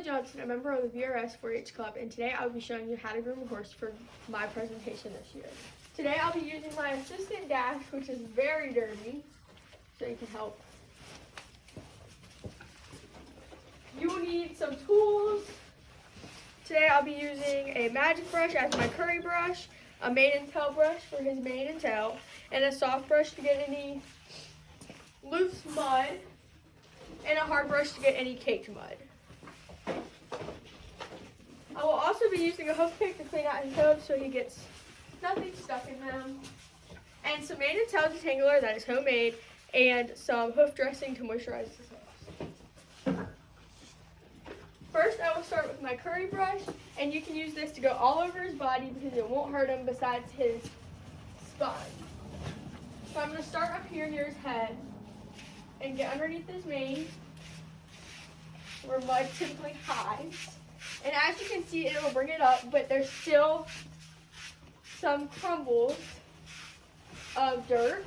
Johnson, a member of the VRS 4-H Club, and today I'll be showing you how to groom a horse for my presentation this year. Today I'll be using my assistant Dash, which is very dirty, so you can help. You will need some tools. Today I'll be using a magic brush as my curry brush, a mane and tail brush for his mane and tail, and a soft brush to get any loose mud, and a hard brush to get any caked mud. I will also be using a hoof pick to clean out his hooves so he gets nothing stuck in them, and some mane and tail detangler that is homemade, and some hoof dressing to moisturize his hooves. First, I will start with my curry brush, and you can use this to go all over his body because it won't hurt him besides his spine. So I'm going to start up here near his head and get underneath his mane where mud typically hides. And as you can see, it will bring it up, but there's still some crumbles of dirt.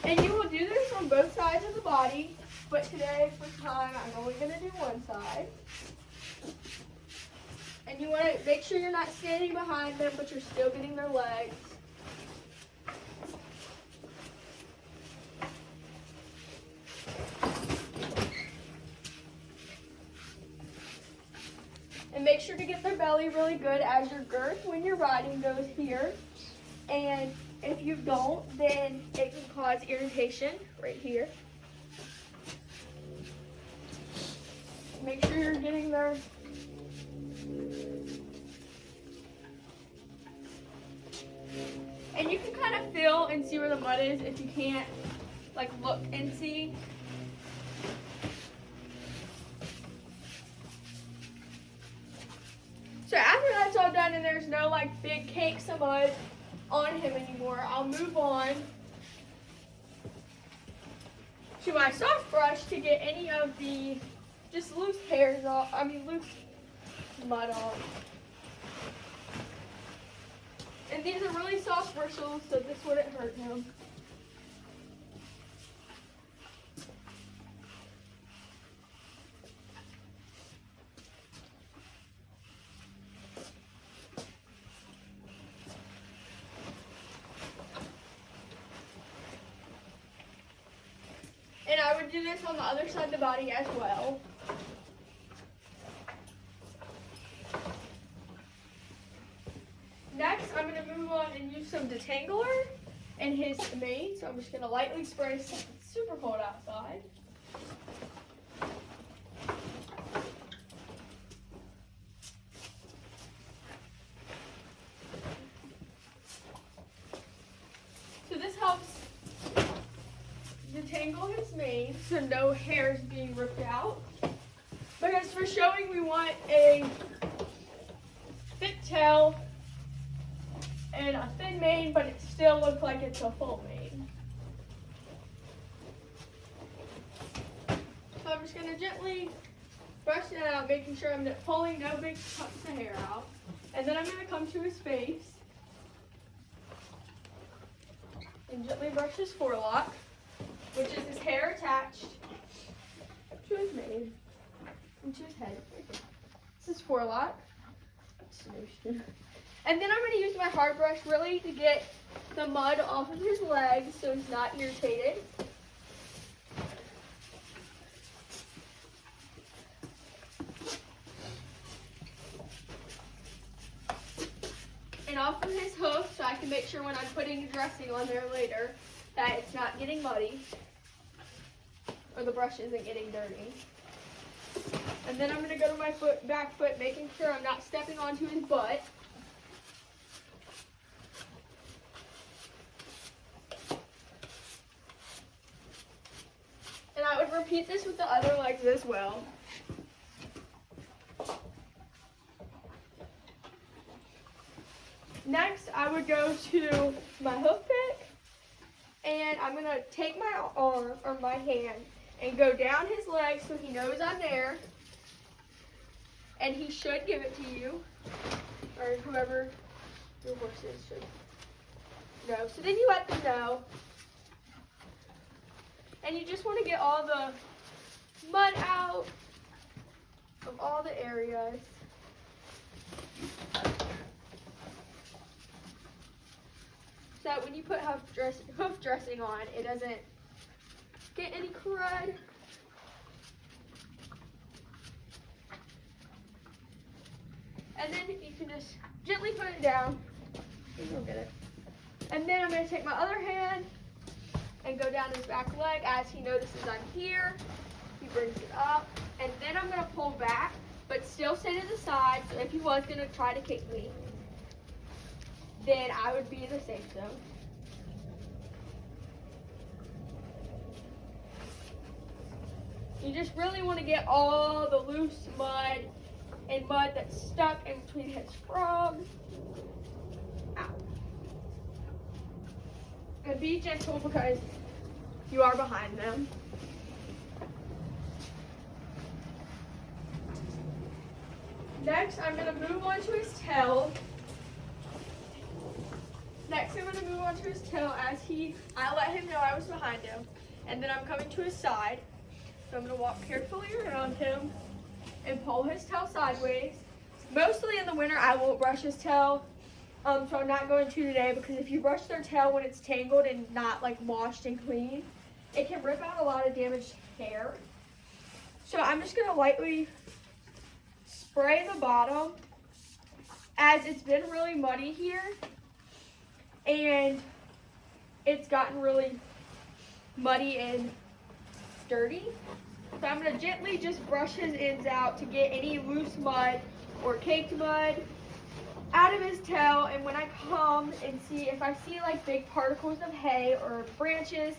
And you will do this on both sides of the body, but today, for time, I'm only going to do one side. And you want to make sure you're not standing behind them, but you're still getting their legs. And make sure to get their belly really good as your girth when you're riding goes here. And if you don't, then it can cause irritation right here. Make sure you're getting their and you can kind of feel and see where the mud is if you can't like look and see. So after that's all done and there's no like big cakes of mud on him anymore, I'll move on to my soft brush to get any of the just loose hairs off, loose mud off. And these are really soft bristles, so this wouldn't hurt him. And I would do this on the other side of the body as well. Next, I'm going to move on and use some detangler in his mane. So I'm just going to lightly spray since it's super cold outside. So this helps detangle his mane so no hair is being ripped out. Because for showing, we want a thick tail and a thin mane, but it still looks like it's a full mane. So I'm just going to gently brush it out, making sure I'm pulling no big chunks of hair out. And then I'm going to come to his face and gently brush his forelock, which is his hair attached to his mane and to his head. This is forelock. And then I'm going to use my hard brush really to get the mud off of his legs so he's not irritated. And off of his hoof so I can make sure when I'm putting dressing on there later that it's not getting muddy or the brush isn't getting dirty. And then I'm going to go to my back foot, making sure I'm not stepping onto his butt. And I would repeat this with the other legs as well. Next, I would go to my hoof pick, and I'm going to take my arm or my hand and go down his leg so he knows I'm there. And he should give it to you, or whoever your horse is should know. So then you let them know. And you just want to get all the mud out of all the areas. So that when you put hoof dressing on, it doesn't get any crud. And then you can just gently put it down. You'll get it. And then I'm going to take my other hand and go down his back leg as he notices I'm here. He brings it up. And then I'm going to pull back, but still stay to the side. So if he was going to try to kick me, then I would be in the safe zone. You just really want to get all the loose mud and mud that's stuck in between his frog out. And be gentle because you are behind them. Next, I'm going to move on to his tail. Next, I'm going to move on to his tail as I let him know I was behind him. And then I'm coming to his side. So I'm going to walk carefully around him and pull his tail sideways. Mostly in the winter, I won't brush his tail. So I'm not going to today because if you brush their tail when it's tangled and not like washed and clean, it can rip out a lot of damaged hair. So I'm just going to lightly spray the bottom as it's been really muddy here and it's gotten really muddy and dirty. So I'm going to gently just brush his ends out to get any loose mud or caked mud out of his tail. And when I come and see, if I see like big particles of hay or branches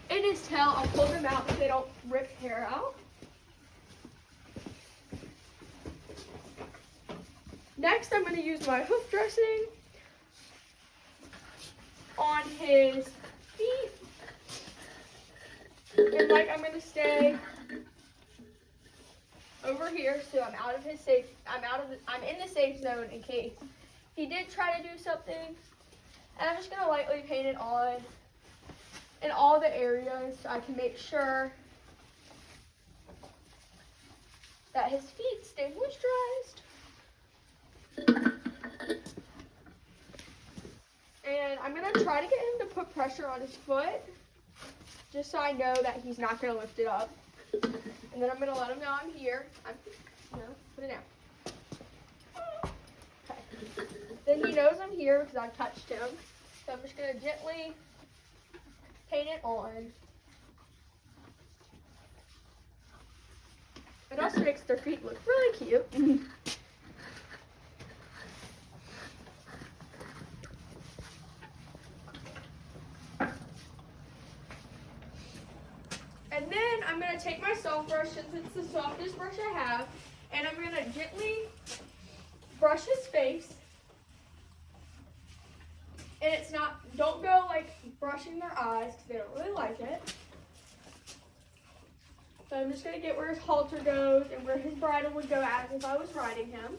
in his tail, I'll pull them out so they don't rip hair out. Next, I'm going to use my hoof dressing on his feet. And like I'm going to stay over here so I'm out of his safe, I'm in the safe zone in case he did try to do something. And I'm just going to lightly paint it on in all the areas so I can make sure that his feet stay moisturized. And I'm going to try to get him to put pressure on his foot just so I know that he's not going to lift it up. And then I'm going to let him know I'm here. Put it down. Okay. Then he knows I'm here because I've touched him. So I'm just going to gently paint it on. It also makes their feet look really cute. And then I'm going to take my soft brush, since it's the softest brush I have, and I'm going to gently brush his face. And it's not, don't go like brushing their eyes because they don't really like it. So I'm just going to get where his halter goes and where his bridle would go as if I was riding him.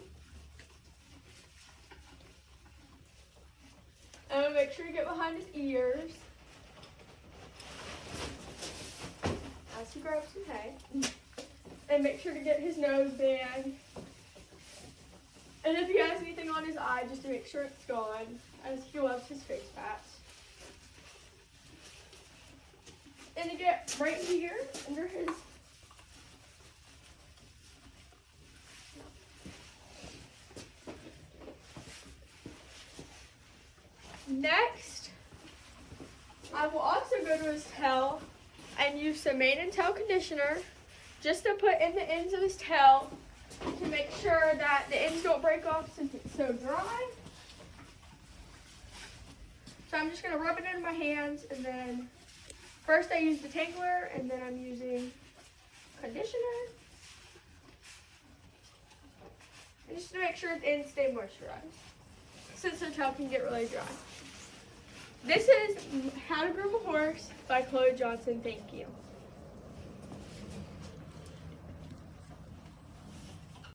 And I'm going to make sure to get behind his ears. As he grabs some hay. And make sure to get his nose band. And if he has anything on his eye, just to make sure it's gone, as he loves his face pats. And to get right here under his next, I will also go to his tail and use some mane and tail conditioner just to put in the ends of his tail to make sure that the ends don't break off since it's so dry. So I'm just going to rub it into my hands, and then first I use detangler and then I'm using conditioner. And just to make sure the ends stay moisturized since their tail can get really dry. This is How to Groom a Horse by Chloe Johnson. Thank you.